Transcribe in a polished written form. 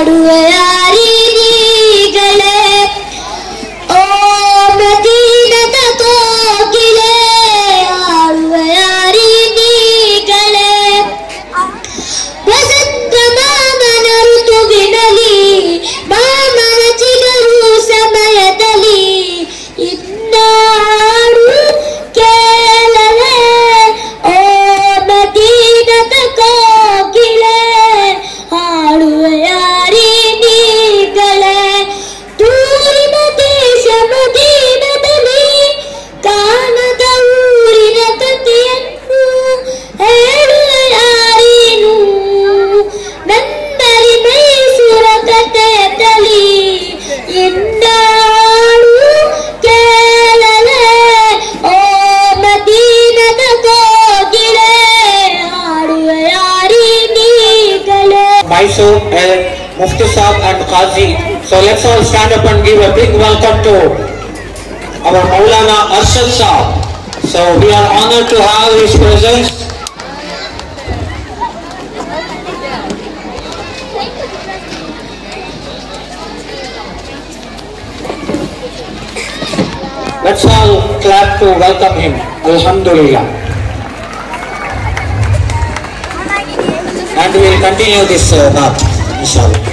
ಹಾಡುವ ಯಾರೀಗಳೇ ಓ ಮದೀನದ ಕೋಗಿಲೆ ಹಾಡುವ ಯಾರೀಗಳೇ ವಸಂತ ಮಾಮನ ಋತುವಿನಲ್ಲಿ ಮಾಮನ ಚಿಗರು ಸಮಯದಲ್ಲಿ ಇನ್ನಾಡು ಕೇಳಲೆ ಓ ಮದೀನದ ಕೋಗಿಲೆ ಹಾಡುವ ಯಾರೀಗಳೇ ದೂರಿನ ದೇಶ ಮದೀನದಲ್ಲಿ ಕಾಣದ ಊರಿನ ಕಥೆಯನ್ನು ಹೇಳುವ ಯಾರೀನು ನನ್ನರಿ ಮೈಸೂರ ಕಥೆಯಲ್ಲಿ ಇನ್ನಾಡು ಕೇಳಲೆ ಓ ಮದೀನದ ಕೋಗಿಲೆ ಹಾಡುವ ಯಾರೀಗಳೇ. Mysore, Mufti Sahib and Qazi. So let's all stand up and give a big welcome to our Maulana Arshad Sahib. So we are honored to have his presence. Let's all clap to welcome him. Alhamdulillah. And we will continue this bath, inshallah.